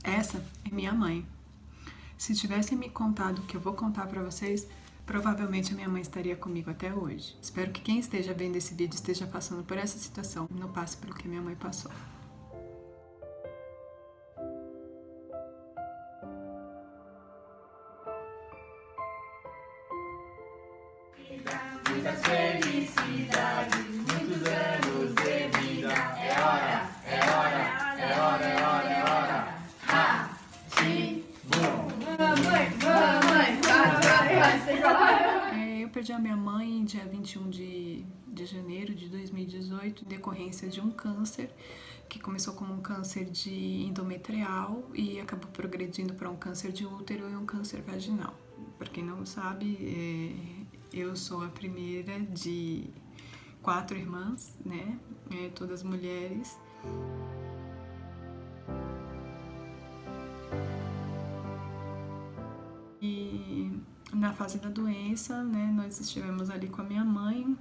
Essa é minha mãe. Se tivessem me contado o que eu vou contar pra vocês, provavelmente a minha mãe estaria comigo até hoje. Espero que quem esteja vendo esse vídeo esteja passando por essa situação, não passe pelo que minha mãe passou. Muitas felicidades, muitos anos de vida. É hora, é hora, é hora, é hora, é hora. Ha-chi-bum. Eu perdi a minha mãe dia 21 de janeiro de 2018, em decorrência de um câncer, que começou como um câncer de endometrial e acabou progredindo para um câncer de útero e um câncer vaginal. Para quem não sabe, eu sou a primeira de 4 irmãs, né? Todas mulheres. E na fase da doença, né, nós estivemos ali com a minha mãe.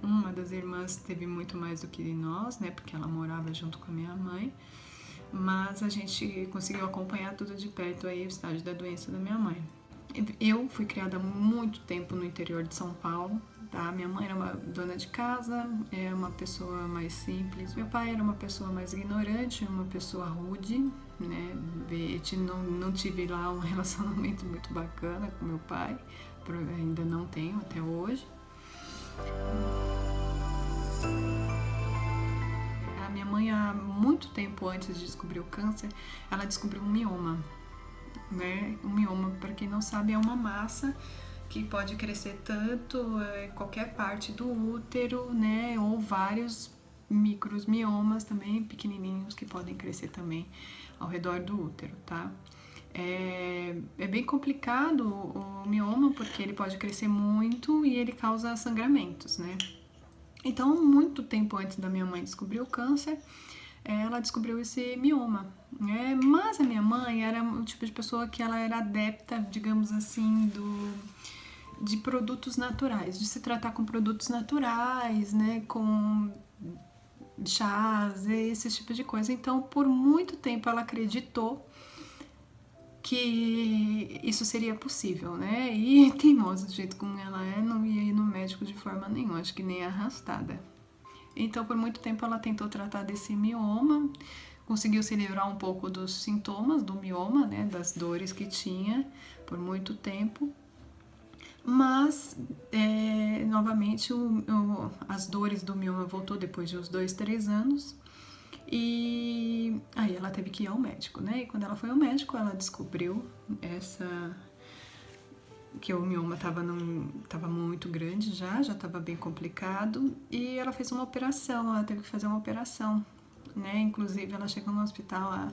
Uma das irmãs teve muito mais do que nós, né, porque ela morava junto com a minha mãe. Mas a gente conseguiu acompanhar tudo de perto aí, o estágio da doença da minha mãe. Eu fui criada há muito tempo no interior de São Paulo, tá? Minha mãe era uma dona de casa, é uma pessoa mais simples. Meu pai era uma pessoa mais ignorante, uma pessoa rude, né? Não tive lá um relacionamento muito bacana com meu pai, ainda não tenho até hoje. A minha mãe, há muito tempo antes de descobrir o câncer, ela descobriu um mioma. Né? O mioma, para quem não sabe, é uma massa que pode crescer tanto em qualquer parte do útero, né? Ou vários micromiomas também, pequenininhos, que podem crescer também ao redor do útero, tá? É bem complicado o mioma, porque ele pode crescer muito e ele causa sangramentos, né? Então, muito tempo antes da minha mãe descobrir o câncer, ela descobriu esse mioma, né? Mas a minha mãe era o tipo de pessoa que ela era adepta, digamos assim, de produtos naturais, de se tratar com produtos naturais, né? Com chás, esse tipo de coisa. Então, por muito tempo ela acreditou que isso seria possível, né? E teimosa do jeito como ela é, não ia ir no médico de forma nenhuma, acho que nem arrastada. Então, por muito tempo ela tentou tratar desse mioma, conseguiu se livrar um pouco dos sintomas do mioma, né, das dores que tinha por muito tempo, mas novamente as dores do mioma voltou depois de uns 2, 3 anos. E aí ela teve que ir ao médico, né? E quando ela foi ao médico, ela descobriu que o mioma estava muito grande já estava bem complicado, e ela fez uma operação, ela teve que fazer uma operação, né? Inclusive ela chegou no hospital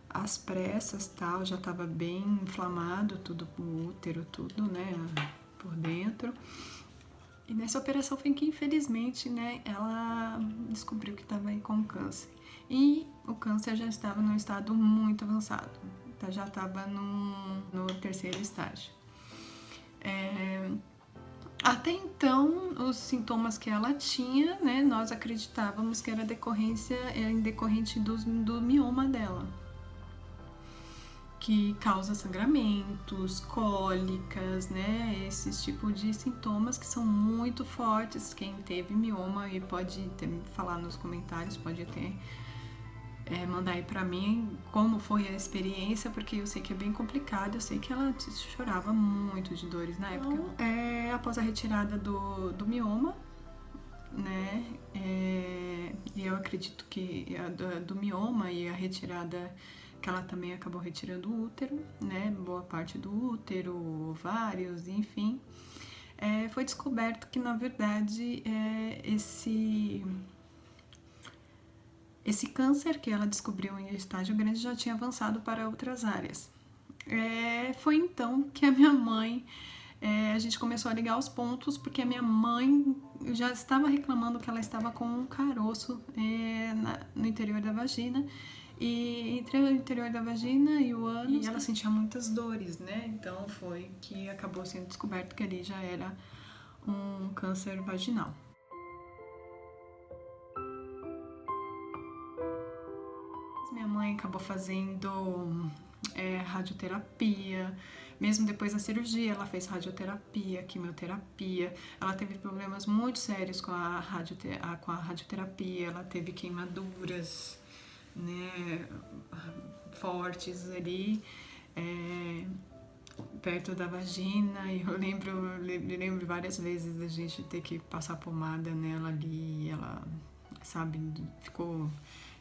às pressas, tal, já estava bem inflamado tudo, o útero, tudo, né, por dentro. E nessa operação foi que, infelizmente, né, ela descobriu que estava aí com câncer. E o câncer já estava num estado muito avançado, já estava no 3º estágio. Até então, os sintomas que ela tinha, né, nós acreditávamos que era decorrente do mioma dela, que causa sangramentos, cólicas, né, esses tipos de sintomas que são muito fortes. Quem teve mioma e pode falar nos comentários, pode até mandar aí pra mim como foi a experiência, porque eu sei que é bem complicado, eu sei que ela chorava muito de dores na época. Após a retirada do mioma, né, e eu acredito que do mioma e a retirada que ela também acabou retirando o útero, né, boa parte do útero, ovários, enfim, foi descoberto que, na verdade, esse câncer que ela descobriu em estágio grande já tinha avançado para outras áreas. Foi então que a minha mãe, a gente começou a ligar os pontos, porque a minha mãe já estava reclamando que ela estava com um caroço no interior da vagina, e entre o interior da vagina e o ânus, e ela sentia muitas dores, né? Então foi que acabou sendo descoberto que ali já era um câncer vaginal. Minha mãe acabou fazendo radioterapia. Mesmo depois da cirurgia, ela fez radioterapia, quimioterapia. Ela teve problemas muito sérios com a radioterapia. Ela teve queimaduras, né, fortes ali, perto da vagina. E eu lembro várias vezes da gente ter que passar pomada nela ali. E ela, sabe, ficou...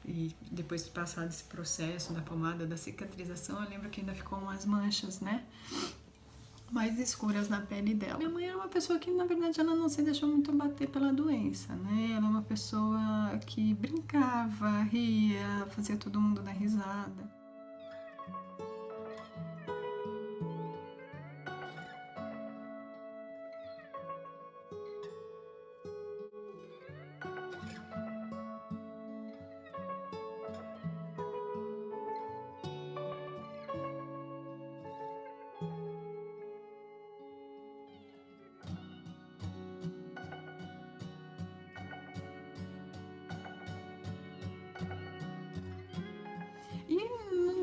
E depois de passar desse processo da pomada, da cicatrização, eu lembro que ainda ficou umas manchas, né, mais escuras na pele dela. Minha mãe era uma pessoa que, na verdade, ela não se deixou muito abater pela doença, né? Ela é uma pessoa que brincava, ria, fazia todo mundo dar risada.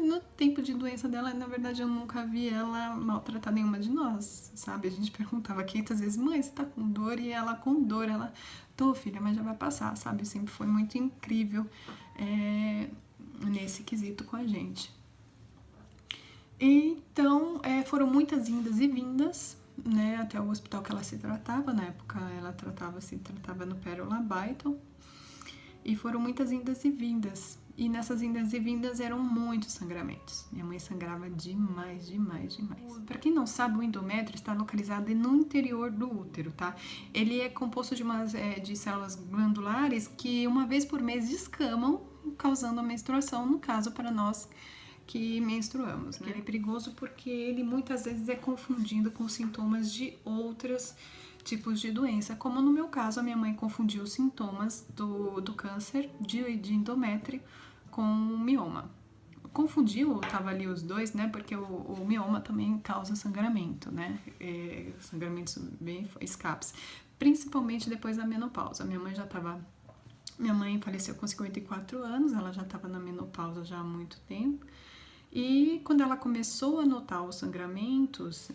No tempo de doença dela, na verdade, eu nunca vi ela maltratar nenhuma de nós, sabe? A gente perguntava 500 vezes, mãe, você tá com dor? E ela com dor, ela, tô filha, mas já vai passar, sabe? Sempre foi muito incrível nesse quesito com a gente. Então, foram muitas indas e vindas, né? Até o hospital que ela se tratava, na época ela se tratava no Pérola Byton. E foram muitas indas e vindas. E nessas indas e vindas eram muitos sangramentos. Minha mãe sangrava demais, demais, demais. Para quem não sabe, o endométrio está localizado no interior do útero, tá? Ele é composto de células glandulares que uma vez por mês descamam, causando a menstruação, no caso para nós que menstruamos, né? Ele é perigoso porque ele muitas vezes é confundido com sintomas de outros tipos de doença, como no meu caso, a minha mãe confundiu os sintomas do câncer de endométrio com o mioma. Confundiu, tava ali os dois, né, porque o mioma também causa sangramento, né, sangramentos bem escapes, principalmente depois da menopausa. Minha mãe faleceu com 54 anos, ela já estava na menopausa já há muito tempo, e quando ela começou a notar os sangramentos,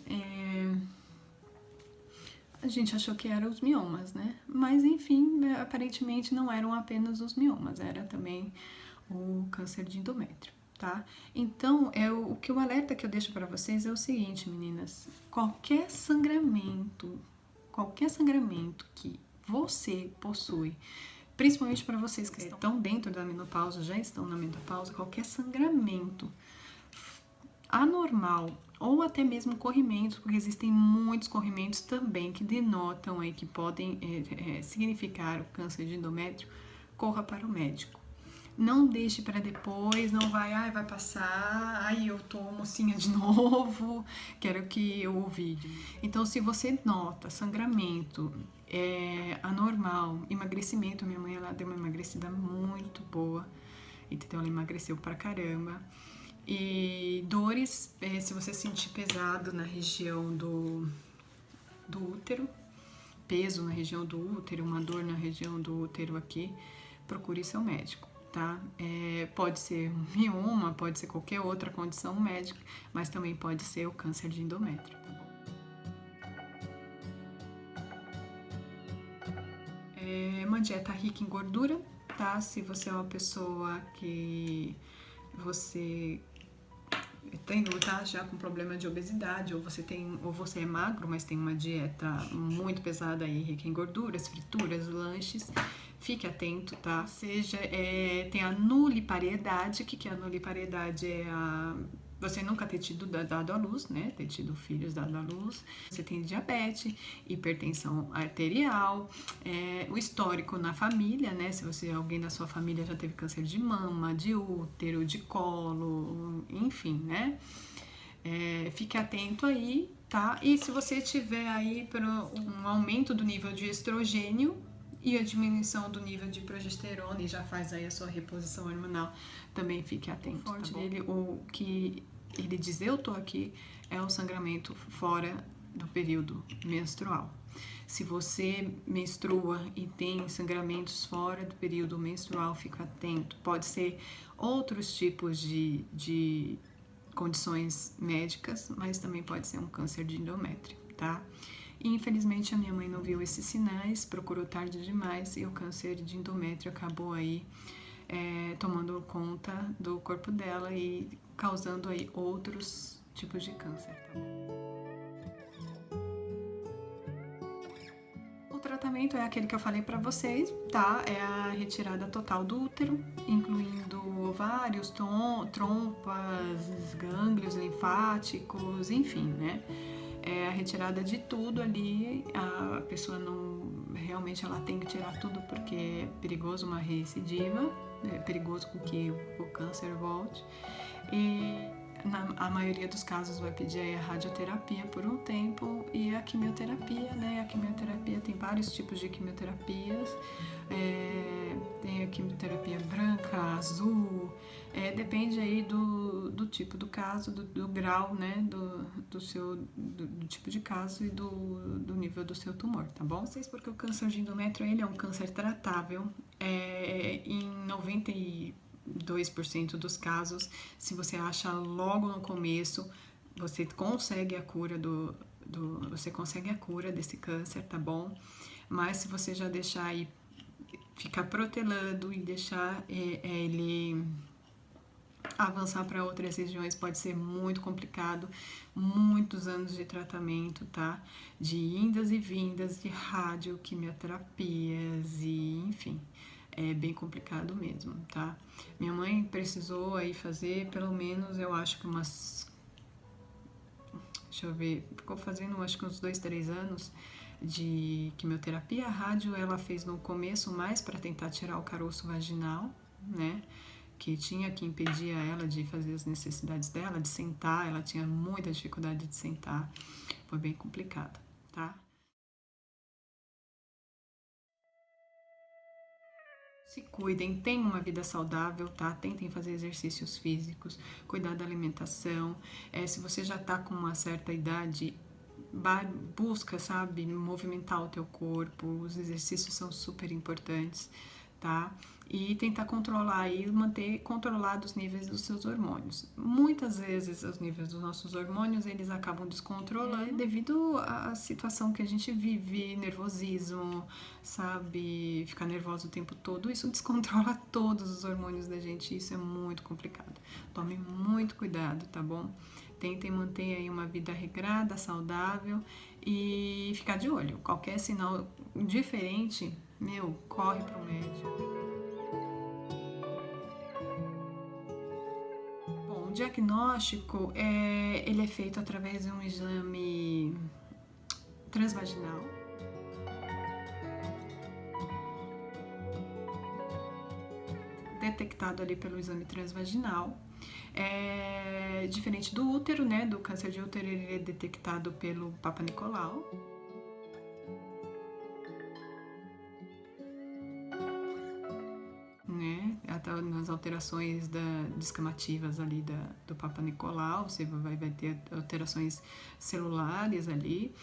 a gente achou que eram os miomas, né? Mas, enfim, aparentemente não eram apenas os miomas, era também o câncer de endométrio, tá? Então, o alerta que eu deixo para vocês é o seguinte, meninas. Qualquer sangramento que você possui, principalmente para vocês que estão dentro da menopausa, já estão na menopausa, qualquer sangramento anormal ou até mesmo corrimentos, porque existem muitos corrimentos também que denotam aí, que podem significar o câncer de endométrio, corra para o médico. Não deixe para depois, não vai passar, eu tô mocinha de novo, quero que eu ouvi. Então, se você nota sangramento anormal, emagrecimento, minha mãe ela deu uma emagrecida muito boa, entendeu? Ela emagreceu pra caramba. E dores, se você sentir pesado na região do útero, peso na região do útero, uma dor na região do útero aqui, procure seu médico, tá? Pode ser um mioma, pode ser qualquer outra condição médica, mas também pode ser o câncer de endométrio, tá bom? Uma dieta rica em gordura, tá? Se você é uma pessoa que você tá já com problema de obesidade, ou você é magro, mas tem uma dieta muito pesada e rica em gorduras, frituras, lanches, fique atento, tá? Tem a nulipariedade. O que é a nulipariedade? Você nunca ter tido dado à luz, né? Ter tido filhos dado à luz. Você tem diabetes, hipertensão arterial, o histórico na família, né? Se alguém da sua família já teve câncer de mama, de útero, de colo, enfim, né? Fique atento aí, tá? E se você tiver aí um aumento do nível de estrogênio e a diminuição do nível de progesterona e já faz aí a sua reposição hormonal, também fique atento, tá bom? O que ele diz, eu tô aqui, é o sangramento fora do período menstrual. Se você menstrua e tem sangramentos fora do período menstrual, fica atento. Pode ser outros tipos de condições médicas, mas também pode ser um câncer de endométrio, tá? E, infelizmente a minha mãe não viu esses sinais, procurou tarde demais e o câncer de endométrio acabou aí tomando conta do corpo dela e causando aí outros tipos de câncer, tá bom? O tratamento é aquele que eu falei para vocês, tá? É a retirada total do útero, incluindo ovários, trompas, gânglios linfáticos, enfim, né? É a retirada de tudo ali, a pessoa não, realmente ela tem que tirar tudo porque é perigoso uma recidiva, é perigoso com que o câncer volte, e a maioria dos casos vai pedir a radioterapia por um tempo e a quimioterapia, né? A quimioterapia tem vários tipos de quimioterapias, tem a quimioterapia branca, azul, depende aí do tipo do caso, do grau, né? Do tipo de caso e do nível do seu tumor, tá bom? Vocês, porque o câncer de endométrio ele é um câncer tratável, em 92% dos casos, se você acha logo no começo, você consegue a cura você consegue a cura desse câncer, tá bom? Mas se você já deixar aí ficar protelando e deixar ele avançar para outras regiões, pode ser muito complicado, muitos anos de tratamento, tá? De indas e vindas de rádio, quimioterapias e enfim, é bem complicado mesmo, tá? Minha mãe precisou aí fazer pelo menos, eu acho que deixa eu ver, ficou fazendo acho que uns 2, 3 anos de quimioterapia. A rádio ela fez no começo mais para tentar tirar o caroço vaginal, né? Que tinha que impedia ela de fazer as necessidades dela, de sentar, ela tinha muita dificuldade de sentar, foi bem complicado, tá? Se cuidem, tenham uma vida saudável, tá? Tentem fazer exercícios físicos, cuidar da alimentação. Se você já tá com uma certa idade, busca, sabe, movimentar o teu corpo. Os exercícios são super importantes, tá? E tentar controlar e manter controlados os níveis dos seus hormônios. Muitas vezes os níveis dos nossos hormônios eles acabam descontrolando devido à situação que a gente vive, nervosismo, sabe, ficar nervoso o tempo todo, isso descontrola todos os hormônios da gente, isso é muito complicado. Tome muito cuidado, tá bom? Tentem manter aí uma vida regrada, saudável e ficar de olho. Qualquer sinal diferente, corre pro médico. Bom, o diagnóstico ele é feito através de um exame transvaginal. Detectado ali pelo exame transvaginal. Diferente do útero, né? Do câncer de útero, ele é detectado pelo Papa Nicolau. Né? Nas alterações descamativas ali do Papa Nicolau, você vai ter alterações celulares ali,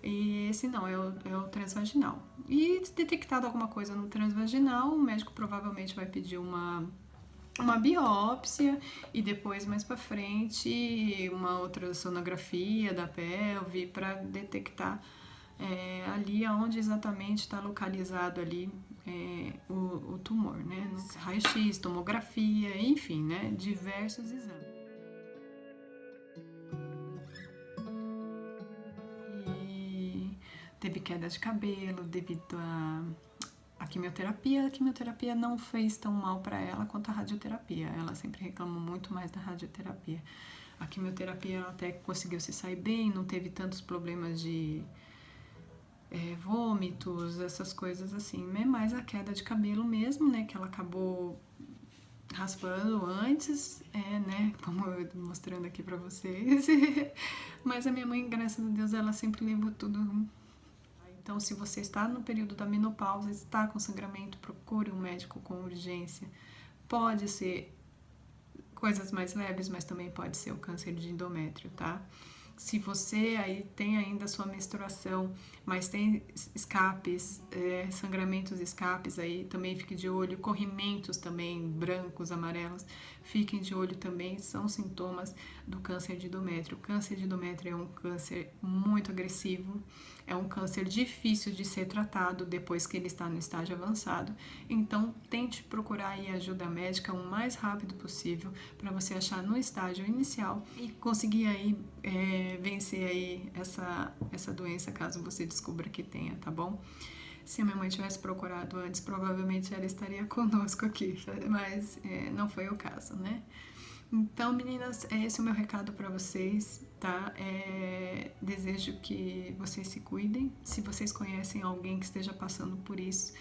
e esse não, é o transvaginal. E se detectado alguma coisa no transvaginal, o médico provavelmente vai pedir uma biópsia e depois, mais para frente, uma outra sonografia da pelve para detectar ali aonde exatamente está localizado ali o tumor, né? Raio-x, tomografia, enfim, né? Diversos exames. E teve queda de cabelo devido a quimioterapia. A quimioterapia não fez tão mal para ela quanto a radioterapia. Ela sempre reclamou muito mais da radioterapia. A quimioterapia ela até conseguiu se sair bem, não teve tantos problemas de vômitos, essas coisas assim, né? Mais a queda de cabelo mesmo, né? Que ela acabou raspando antes, né? Como eu tô mostrando aqui pra vocês. Mas a minha mãe, graças a Deus, ela sempre levou tudo. Então, se você está no período da menopausa, está com sangramento, procure um médico com urgência. Pode ser coisas mais leves, mas também pode ser o câncer de endométrio, tá? Se você aí tem ainda sua menstruação, mas tem escapes, sangramentos, escapes aí, também fique de olho. Corrimentos também, brancos, amarelos, fiquem de olho também, são sintomas do câncer de endométrio. O câncer de endométrio é um câncer muito agressivo, é um câncer difícil de ser tratado depois que ele está no estágio avançado. Então, tente procurar aí ajuda médica o mais rápido possível para você achar no estágio inicial e conseguir aí vencer aí essa doença, caso você descubra que tenha, tá bom? Se a minha mãe tivesse procurado antes, provavelmente ela estaria conosco aqui, mas não foi o caso, né? Então, meninas, esse é o meu recado para vocês, tá? Desejo que vocês se cuidem. Se vocês conhecem alguém que esteja passando por isso,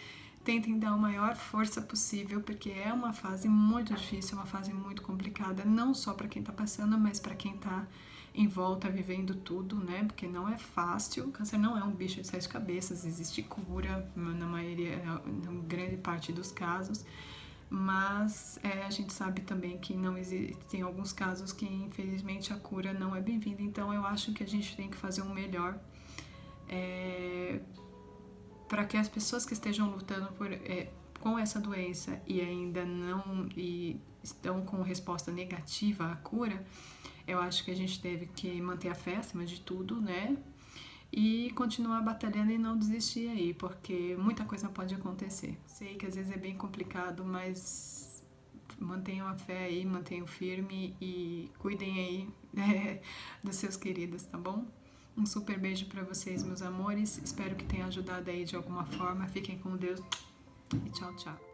tentem dar a maior força possível, porque é uma fase muito difícil, uma fase muito complicada, não só para quem tá passando, mas para quem tá em volta vivendo tudo, né? Porque não é fácil. O câncer não é um bicho de 7 cabeças, existe cura na maioria, na grande parte dos casos. Mas a gente sabe também que não existe, tem alguns casos que infelizmente a cura não é bem-vinda, então eu acho que a gente tem que fazer um melhor para que as pessoas que estejam lutando com essa doença e ainda não estão com resposta negativa à cura, eu acho que a gente deve que manter a fé acima de tudo, né? E continuar batalhando e não desistir aí, porque muita coisa pode acontecer. Sei que às vezes é bem complicado, mas mantenham a fé aí, mantenham firme e cuidem aí dos seus queridos, tá bom? Um super beijo pra vocês, meus amores. Espero que tenha ajudado aí de alguma forma. Fiquem com Deus e tchau, tchau.